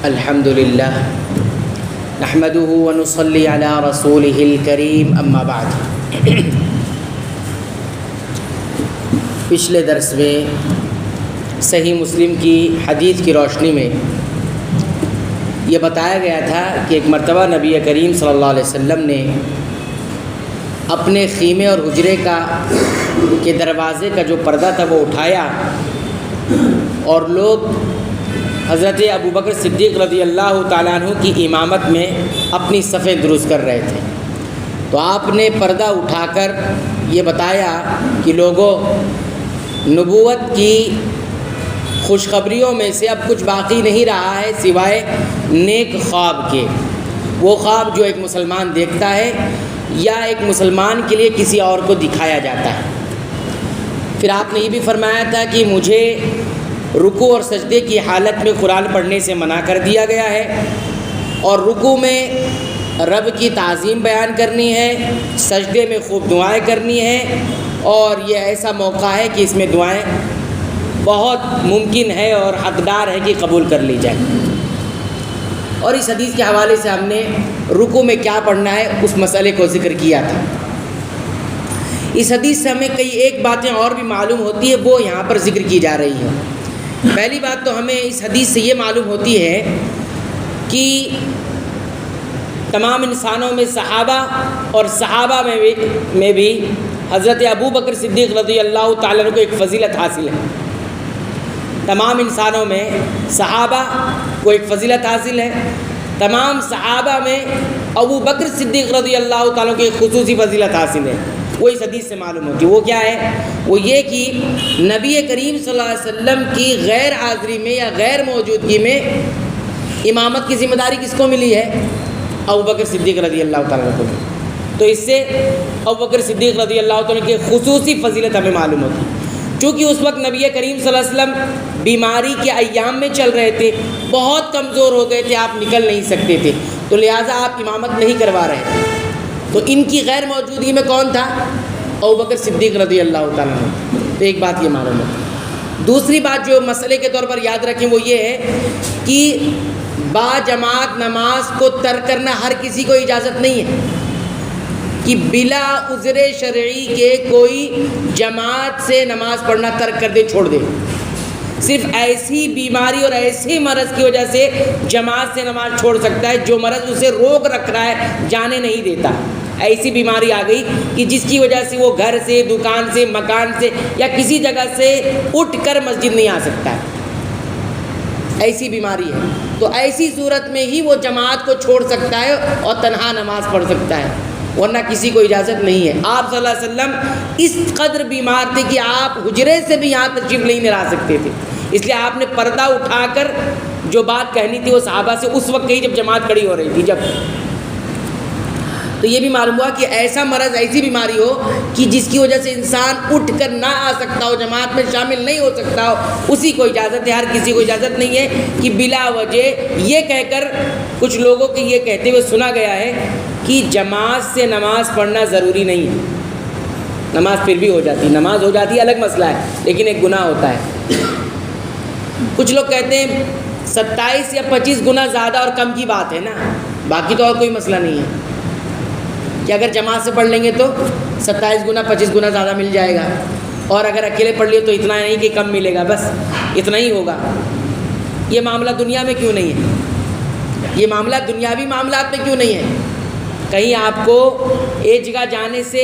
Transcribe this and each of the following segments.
الحمد للہ نحمده ونصلی علی رسولہ الکریم اما بعد۔ پچھلے درس میں صحیح مسلم کی حدیث کی روشنی میں یہ بتایا گیا تھا کہ ایک مرتبہ نبی کریم صلی اللہ علیہ وسلم نے اپنے خیمے اور حجرے کے دروازے کا جو پردہ تھا وہ اٹھایا اور لوگ حضرت ابوبکر صدیق رضی اللہ تعالیٰ عنہ کی امامت میں اپنی صفیں درست کر رہے تھے، تو آپ نے پردہ اٹھا کر یہ بتایا کہ لوگوں، نبوت کی خوشخبریوں میں سے اب کچھ باقی نہیں رہا ہے سوائے نیک خواب کے۔ وہ خواب جو ایک مسلمان دیکھتا ہے یا ایک مسلمان کے لیے کسی اور کو دکھایا جاتا ہے۔ پھر آپ نے یہ بھی فرمایا تھا کہ مجھے رکوع اور سجدے کی حالت میں قرآن پڑھنے سے منع کر دیا گیا ہے، اور رکوع میں رب کی تعظیم بیان کرنی ہے، سجدے میں خوب دعائیں کرنی ہے، اور یہ ایسا موقع ہے کہ اس میں دعائیں بہت ممکن ہے اور حقدار ہے کہ قبول کر لی جائے۔ اور اس حدیث کے حوالے سے ہم نے رکوع میں کیا پڑھنا ہے اس مسئلے کو ذکر کیا تھا۔ اس حدیث سے ہمیں کئی ایک باتیں اور بھی معلوم ہوتی ہے، وہ یہاں پر ذکر کی جا رہی ہیں۔ پہلی بات تو ہمیں اس حدیث سے یہ معلوم ہوتی ہے کہ تمام انسانوں میں صحابہ اور صحابہ میں بھی حضرت ابوبکر صدیق رضی اللہ تعالیٰ عنہ کو ایک فضیلت حاصل ہے۔ تمام انسانوں میں صحابہ کو ایک فضیلت حاصل ہے، تمام صحابہ میں ابوبکر صدیق رضی اللہ تعالیٰ کو ایک خصوصی فضیلت حاصل ہے۔ وہ اس حدیث سے معلوم ہوتی ہے۔ وہ کیا ہے؟ وہ یہ کہ نبی کریم صلی اللہ علیہ وسلم کی غیر حاضری میں یا غیر موجودگی میں امامت کی ذمہ داری کس کو ملی ہے؟ ابوبکر صدیق رضی اللہ تعالیٰ کو۔ تو اس سے ابوبکر صدیق رضی اللہ تعالیٰ کی خصوصی فضیلت ہمیں معلوم ہوتی ہے۔ چونکہ اس وقت نبی کریم صلی اللہ علیہ وسلم بیماری کے ایام میں چل رہے تھے، بہت کمزور ہو گئے تھے، آپ نکل نہیں سکتے تھے، تو لہٰذا آپ امامت نہیں کروا رہے تھے۔ تو ان کی غیر موجودگی میں کون تھا؟ ابوبکر صدیق رضی اللہ تعالیٰ عنہ۔ تو ایک بات یہ معلوم ہے۔ دوسری بات جو مسئلے کے طور پر یاد رکھیں وہ یہ ہے کہ با جماعت نماز کو ترک کرنا ہر کسی کو اجازت نہیں ہے کہ بلا عذر شرعی کے کوئی جماعت سے نماز پڑھنا ترک کر دے، چھوڑ دے۔ صرف ایسی بیماری اور ایسے مرض کی وجہ سے جماعت سے نماز چھوڑ سکتا ہے جو مرض اسے روک رکھ رہا ہے، جانے نہیں دیتا۔ ایسی بیماری آ گئی کہ جس کی وجہ سے وہ گھر سے، دکان سے، مکان سے یا کسی جگہ سے اٹھ کر مسجد نہیں آ سکتا ہے، ایسی بیماری ہے۔ تو ایسی صورت میں ہی وہ جماعت کو چھوڑ سکتا ہے اور تنہا نماز پڑھ سکتا ہے، ورنہ کسی کو اجازت نہیں ہے۔ آپ صلی اللہ علیہ وسلم اس قدر بیمار تھے کہ آپ حجرے سے بھی یہاں تشریف نہیں لا سکتے تھے، اس لیے آپ نے پردہ اٹھا کر جو بات کہنی تھی وہ صحابہ سے اس وقت کہی جب جماعت کھڑی ہو رہی تھی۔ جب تو یہ بھی معلوم ہوا کہ ایسا مرض، ایسی بیماری ہو کہ جس کی وجہ سے انسان اٹھ کر نہ آ سکتا ہو، جماعت میں شامل نہیں ہو سکتا ہو، اسی کو اجازت ہے۔ ہر کسی کو اجازت نہیں ہے کہ بلا وجہ یہ کہہ کر، کچھ لوگوں کے یہ کہتے ہوئے سنا گیا ہے کہ جماعت سے نماز پڑھنا ضروری نہیں ہے، نماز پھر بھی ہو جاتی، نماز ہو جاتی الگ مسئلہ ہے، لیکن ایک گناہ ہوتا ہے۔ کچھ لوگ کہتے ہیں 27 یا 25 گنا زیادہ اور کم کی بات ہے نا، باقی تو اور کوئی مسئلہ نہیں ہے کہ اگر جماعت سے پڑھ لیں گے تو 27 گنا 25 گنا زیادہ مل جائے گا، اور اگر اکیلے پڑھ لیے تو اتنا نہیں کہ کم ملے گا، بس اتنا ہی ہوگا۔ یہ معاملہ دنیا میں کیوں نہیں ہے؟ یہ معاملہ دنیاوی معاملات میں کیوں نہیں ہے؟ کہیں آپ کو ایک جگہ جانے سے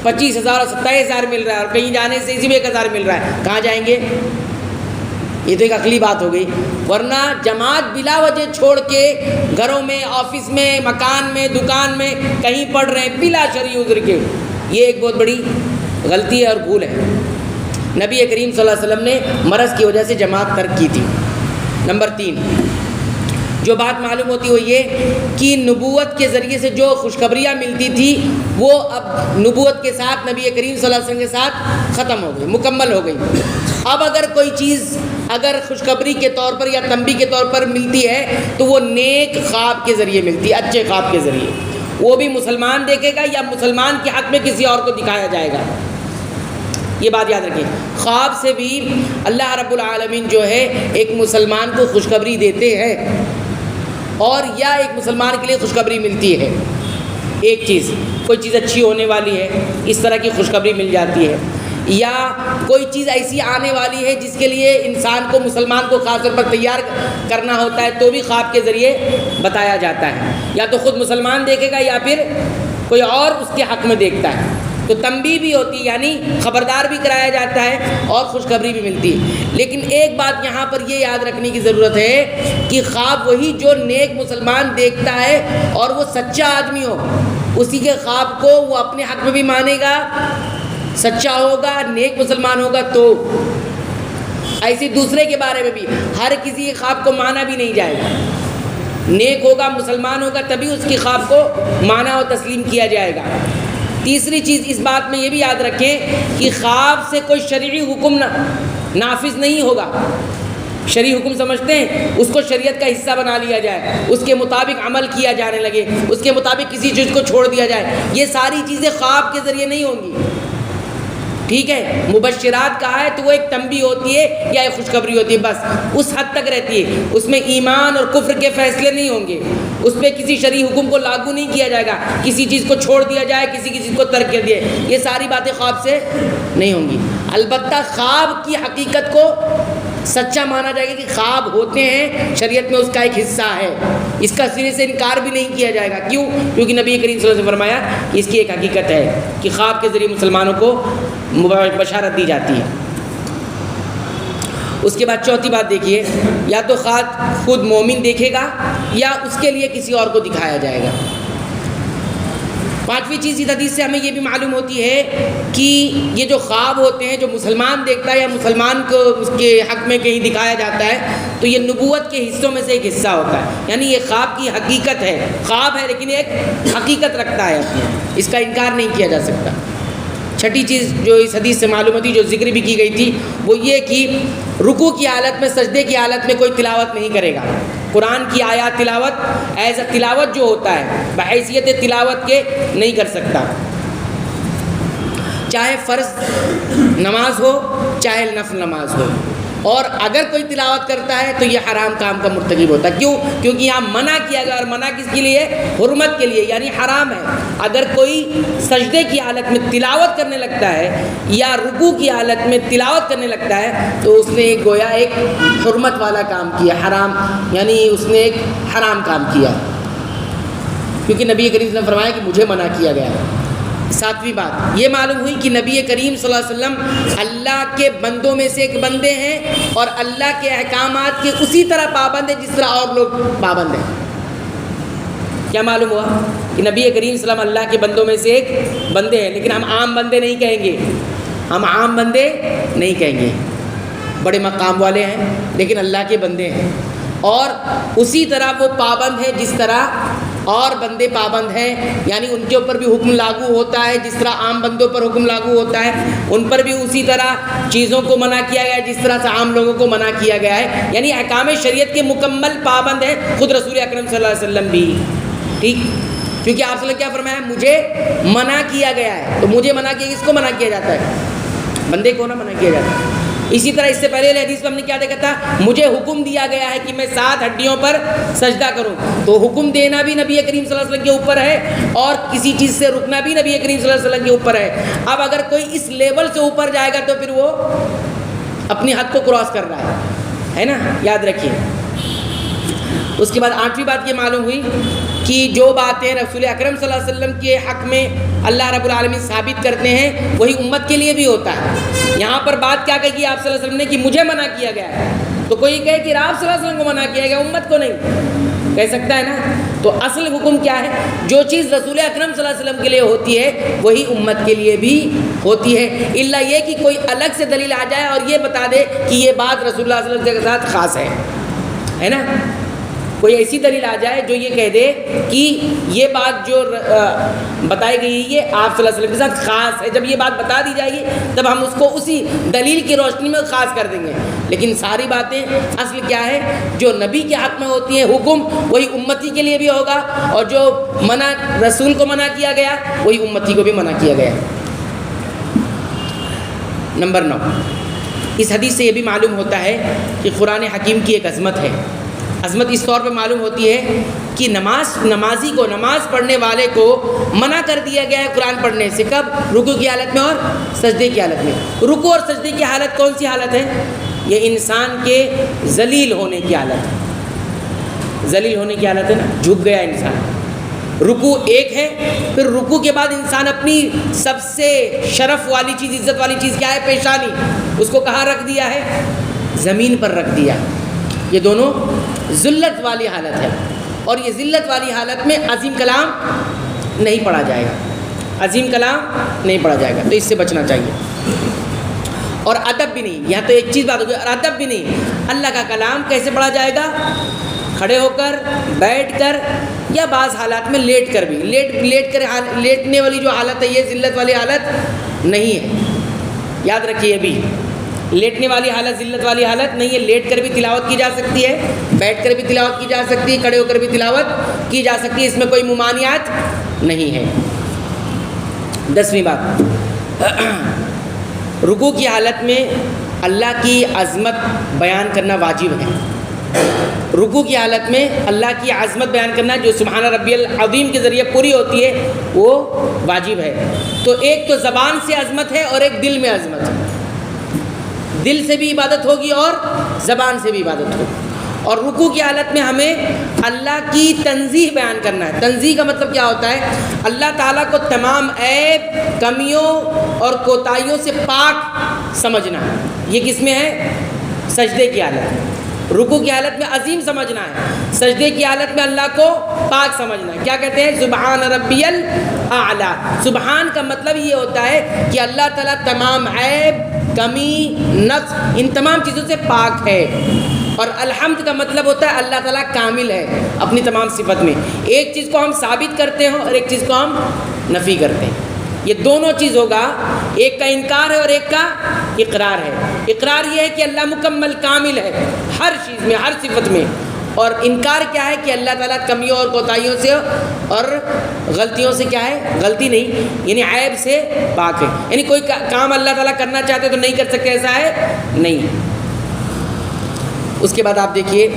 25,000 اور 27,000 مل رہا ہے، اور کہیں جانے سے اسی میں 1,000 مل رہا ہے، کہاں جائیں گے؟ یہ تو ایک عقلی بات ہو گئی۔ ورنہ جماعت بلا وجہ چھوڑ کے گھروں میں، آفس میں، مکان میں، دکان میں کہیں پڑھ رہے ہیں بلا شرعی عذر کے، یہ ایک بہت بڑی غلطی ہے اور بھول ہے۔ نبی کریم صلی اللہ علیہ وسلم نے مرض کی وجہ سے جماعت ترک کی تھی۔ نمبر 3 جو بات معلوم ہوتی ہے وہ یہ کہ نبوت کے ذریعے سے جو خوشخبریاں ملتی تھی وہ اب نبوت کے ساتھ، نبی کریم صلی اللہ علیہ وسلم کے ساتھ ختم ہو گئی، مکمل ہو گئی۔ اب اگر کوئی چیز اگر خوشخبری کے طور پر یا تنبیہ کے طور پر ملتی ہے تو وہ نیک خواب کے ذریعے ملتی ہے، اچھے خواب کے ذریعے، وہ بھی مسلمان دیکھے گا یا مسلمان کے حق میں کسی اور کو دکھایا جائے گا۔ یہ بات یاد رکھیں، خواب سے بھی اللہ رب العالمین جو ہے ایک مسلمان کو خوشخبری دیتے ہیں اور یا ایک مسلمان کے لیے خوشخبری ملتی ہے، ایک چیز کوئی چیز اچھی ہونے والی ہے اس طرح کی خوشخبری مل جاتی ہے، یا کوئی چیز ایسی آنے والی ہے جس کے لیے انسان کو مسلمان کو خاص طور پر تیار کرنا ہوتا ہے، تو بھی خواب کے ذریعے بتایا جاتا ہے، یا تو خود مسلمان دیکھے گا یا پھر کوئی اور اس کے حق میں دیکھتا ہے، تو تنبیہ بھی ہوتی ہے، یعنی خبردار بھی کرایا جاتا ہے اور خوشخبری بھی ملتی ہے۔ لیکن ایک بات یہاں پر یہ یاد رکھنے کی ضرورت ہے کہ خواب وہی جو نیک مسلمان دیکھتا ہے اور وہ سچا آدمی ہو، اسی کے خواب کو وہ اپنے حق میں بھی مانے گا، سچا ہوگا، نیک مسلمان ہوگا، تو ایسے دوسرے کے بارے میں بھی ہر کسی کے خواب کو مانا بھی نہیں جائے گا، نیک ہوگا، مسلمان ہوگا، تبھی اس کے خواب کو مانا اور تسلیم کیا جائے گا۔ تیسری چیز اس بات میں یہ بھی یاد رکھیں کہ خواب سے کوئی شرعی حکم نافذ نہیں ہوگا۔ شرعی حکم سمجھتے ہیں، اس کو شریعت کا حصہ بنا لیا جائے، اس کے مطابق عمل کیا جانے لگے، اس کے مطابق کسی چیز کو چھوڑ دیا جائے، یہ ساری چیزیں خواب کے ذریعے نہیں ہوں گی، ٹھیک ہے۔ مبشرات کہا ہے تو وہ ایک تنبیہ ہوتی ہے یا ایک خوشخبری ہوتی ہے، بس اس حد تک رہتی ہے، اس میں ایمان اور کفر کے فیصلے نہیں ہوں گے، اس پہ کسی شرعی حکم کو لاگو نہیں کیا جائے گا، کسی چیز کو چھوڑ دیا جائے، کسی چیز کو ترک کر دیا، یہ ساری باتیں خواب سے نہیں ہوں گی۔ البتہ خواب کی حقیقت کو سچا مانا جائے گا کہ خواب ہوتے ہیں، شریعت میں اس کا ایک حصہ ہے، اس کا سرے سے انکار بھی نہیں کیا جائے گا۔ کیوں؟ کیونکہ نبی کریم صلی اللہ علیہ وسلم نے فرمایا کہ اس کی ایک حقیقت ہے کہ خواب کے ذریعے مسلمانوں کو بشارت دی جاتی ہے۔ اس کے بعد چوتھی بات دیکھیے، یا تو خواب خود مومن دیکھے گا یا اس کے لیے کسی اور کو دکھایا جائے گا۔ پانچویں چیز اس حدیث سے ہمیں یہ بھی معلوم ہوتی ہے کہ یہ جو خواب ہوتے ہیں جو مسلمان دیکھتا ہے یا مسلمان کو اس کے حق میں کہیں دکھایا جاتا ہے، تو یہ نبوت کے حصوں میں سے ایک حصہ ہوتا ہے، یعنی یہ خواب کی حقیقت ہے، خواب ہے لیکن ایک حقیقت رکھتا ہے، اس کا انکار نہیں کیا جا سکتا۔ چھٹی چیز جو اس حدیث سے معلوم ہوتی، جو ذکر بھی کی گئی تھی، وہ یہ کہ رکوع کی حالت میں، سجدے کی حالت میں کوئی تلاوت نہیں کرے گا۔ قرآن کی آیات تلاوت ایز اے تلاوت جو ہوتا ہے بحیثیت تلاوت کے نہیں کر سکتا، چاہے فرض نماز ہو چاہے نفل نماز ہو، اور اگر کوئی تلاوت کرتا ہے تو یہ حرام کام کا مرتکب ہوتا ہے۔ کیوں؟ کیونکہ یہاں منع کیا گیا، اور منع کس کے لیے؟ حرمت کے لیے، یعنی حرام ہے۔ اگر کوئی سجدے کی حالت میں تلاوت کرنے لگتا ہے یا رکوع کی حالت میں تلاوت کرنے لگتا ہے تو اس نے گویا ایک حرمت والا کام کیا، حرام، یعنی اس نے ایک حرام کام کیا، کیونکہ نبی کریم صلی اللہ علیہ وسلم نے فرمایا کہ مجھے منع کیا گیا ہے۔ ساتویں بات یہ معلوم ہوئی کہ نبی کریم صلی اللہ علیہ وسلم اللہ کے بندوں میں سے ایک بندے ہیں، اور اللہ کے احکامات کے اسی طرح پابند ہیں جس طرح اور لوگ پابند ہیں۔ کیا معلوم ہوا؟ کہ نبی کریم صلی اللہ علیہ وسلم اللہ کے بندوں میں سے ایک بندے ہیں، لیکن ہم عام بندے نہیں کہیں گے، ہم عام بندے نہیں کہیں گے، بڑے مقام والے ہیں لیکن اللہ کے بندے ہیں، اور اسی طرح وہ پابند ہیں جس طرح اور بندے پابند ہیں، یعنی ان کے اوپر بھی حکم لاگو ہوتا ہے جس طرح عام بندوں پر حکم لاگو ہوتا ہے، ان پر بھی اسی طرح چیزوں کو منع کیا گیا ہے جس طرح سے عام لوگوں کو منع کیا گیا ہے، یعنی احکام شریعت کے مکمل پابند ہیں خود رسول اکرم صلی اللہ علیہ وسلم بھی، ٹھیک؟ کیونکہ آپ صلی اللہ علیہ وسلم کیا فرمایا؟ مجھے منع کیا گیا ہے، تو مجھے منع کیا، کس کو منع کیا جاتا ہے؟ بندے کو نہ منع کیا جاتا ہے۔ اسی طرح اس سے پہلے حدیث میں ہم نے کیا دیکھا تھا؟ مجھے حکم دیا گیا ہے کہ میں 7 ہڈیوں پر سجدہ کروں، تو حکم دینا بھی نبی کریم صلی اللہ علیہ وسلم کے اوپر ہے، اور کسی چیز سے رکنا بھی نبی کریم صلی اللہ علیہ وسلم کے اوپر ہے۔ اب اگر کوئی اس لیول سے اوپر جائے گا تو پھر وہ اپنی حد کو کراس کر رہا ہے نا، یاد رکھیے۔ اس کے بعد 8ویں بات یہ معلوم ہوئی کہ جو باتیں رسول اکرم صلی اللہ علیہ وسلم کے حق میں اللہ رب العالمین ثابت کرتے ہیں وہی امت کے لیے بھی ہوتا ہے۔ یہاں پر بات کیا کہی آپ صلی اللہ علیہ وسلم نے کہ مجھے منع کیا گیا ہے، تو کوئی کہے کہ آپ صلی اللہ علیہ وسلم کو منع کیا گیا، امت کو نہیں کہہ سکتا ہے نا۔ تو اصل حکم کیا ہے؟ جو چیز رسول اکرم صلی اللہ علیہ وسلم کے لیے ہوتی ہے وہی امت کے لیے بھی ہوتی ہے، الا یہ کہ کوئی الگ سے دلیل آ جائے اور یہ بتا دے کہ یہ بات رسول اللہ صلی اللہ علیہ وسلم کے ساتھ خاص ہے نا۔ کوئی ایسی دلیل آ جائے جو یہ کہہ دے کہ یہ بات جو بتائی گئی ہے یہ آپ صلی اللہ علیہ وسلم کے ساتھ خاص ہے، جب یہ بات بتا دی جائے گی تب ہم اس کو اسی دلیل کی روشنی میں خاص کر دیں گے۔ لیکن ساری باتیں اصل کیا ہے؟ جو نبی کے حق میں ہوتی ہیں حکم وہی امتی کے لیے بھی ہوگا، اور جو منع رسول کو منع کیا گیا وہی امتی کو بھی منع کیا گیا۔ نمبر 9، اس حدیث سے یہ بھی معلوم ہوتا ہے کہ قرآن حکیم کی ایک عظمت ہے، عظمت اس طور پہ معلوم ہوتی ہے کہ نمازی کو، نماز پڑھنے والے کو منع کر دیا گیا ہے قرآن پڑھنے سے. کب؟ رکوع کی حالت میں اور سجدے کی حالت میں. رکوع اور سجدے کی حالت کون سی حالت ہے؟ یہ انسان کے ذلیل ہونے کی حالت ہے. ذلیل ہونے کی حالت ہے نا، جھک گیا انسان. رکوع ایک ہے، پھر رکوع کے بعد انسان اپنی سب سے شرف والی چیز، عزت والی چیز کیا ہے؟ پیشانی. اس کو کہاں رکھ دیا ہے؟ زمین پر رکھ دیا. یہ دونوں ذلت والی حالت ہے، اور یہ ذلت والی حالت میں عظیم کلام نہیں پڑھا جائے گا. عظیم کلام نہیں پڑھا جائے گا، تو اس سے بچنا چاہیے. اور ادب بھی نہیں. یہاں تو ایک چیز بات ہو گئی، اور ادب بھی نہیں. اللہ کا کلام کیسے پڑھا جائے گا؟ کھڑے ہو کر، بیٹھ کر، یا بعض حالات میں لیٹ کر بھی. لیٹ کر لیٹنے والی جو حالت ہے یہ ذلت والی حالت نہیں ہے. یاد رکھیے بھی، لیٹنے والی حالت ذلت والی حالت نہیں ہے. لیٹ کر بھی تلاوت کی جا سکتی ہے، بیٹھ کر بھی تلاوت کی جا سکتی ہے، کھڑے ہو کر بھی تلاوت کی جا سکتی ہے. اس میں کوئی ممانعت نہیں ہے. 10ویں بات، رکوع کی حالت میں اللہ کی عظمت بیان کرنا واجب ہے. رکوع کی حالت میں اللہ کی عظمت بیان کرنا جو سبحان ربی العظیم کے ذریعے پوری ہوتی ہے وہ واجب ہے. تو ایک تو زبان سے عظمت ہے اور ایک دل میں عظمت ہے. دل سے بھی عبادت ہوگی اور زبان سے بھی عبادت ہوگی. اور رکوع کی حالت میں ہمیں اللہ کی تنزیہ بیان کرنا ہے. تنزیہ کا مطلب کیا ہوتا ہے؟ اللہ تعالیٰ کو تمام عیب، کمیوں اور کوتاہیوں سے پاک سمجھنا. یہ کس میں ہے؟ سجدے کی حالت میں. رکوع کی حالت میں عظیم سمجھنا ہے، سجدے کی حالت میں اللہ کو پاک سمجھنا ہے. کیا کہتے ہیں؟ سبحان ربی الاعلیٰ. سبحان کا مطلب یہ ہوتا ہے کہ اللہ تعالیٰ تمام عیب، کمی، نقص، ان تمام چیزوں سے پاک ہے. اور الحمد کا مطلب ہوتا ہے اللہ تعالیٰ کامل ہے اپنی تمام صفت میں. ایک چیز کو ہم ثابت کرتے ہیں اور ایک چیز کو ہم نفی کرتے ہیں. یہ دونوں چیز ہوگا، ایک کا انکار ہے اور ایک کا اقرار ہے. اقرار یہ ہے کہ اللہ مکمل کامل ہے ہر چیز میں، ہر صفت میں. اور انکار کیا ہے کہ اللہ تعالیٰ کمیوں اور کوتاہیوں سے اور غلطیوں سے کیا ہے؟ غلطی نہیں، یعنی عیب سے پاک ہے. یعنی کوئی کام اللہ تعالیٰ کرنا چاہتے تو نہیں کر سکتے، ایسا ہے نہیں. اس کے بعد آپ دیکھیے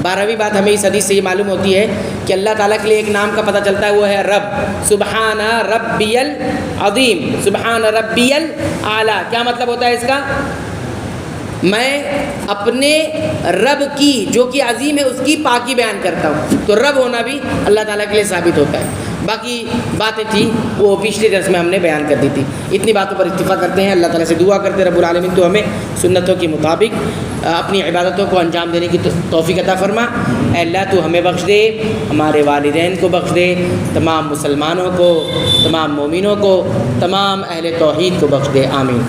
12ویں بات ہمیں اس حدیث سے یہ معلوم ہوتی ہے کہ اللہ تعالیٰ کے لیے ایک نام کا پتہ چلتا ہے، وہ ہے رب. سبحان ربی العظیم، سبحان ربی الاعلیٰ. کیا مطلب ہوتا ہے اس کا؟ میں اپنے رب کی جو کہ عظیم ہے اس کی پاکی بیان کرتا ہوں. تو رب ہونا بھی اللہ تعالیٰ کے لیے ثابت ہوتا ہے. باقی باتیں تھیں وہ پچھلے درس میں ہم نے بیان کر دی تھی. اتنی باتوں پر اتفاق کرتے ہیں. اللہ تعالیٰ سے دعا کرتے ہیں رب العالمین تو ہمیں سنتوں کے مطابق اپنی عبادتوں کو انجام دینے کی توفیق عطا فرما. اے اللہ تو ہمیں بخش دے، ہمارے والدین کو بخش دے، تمام مسلمانوں کو، تمام مومنوں کو، تمام اہل توحید کو بخش دے. آمین.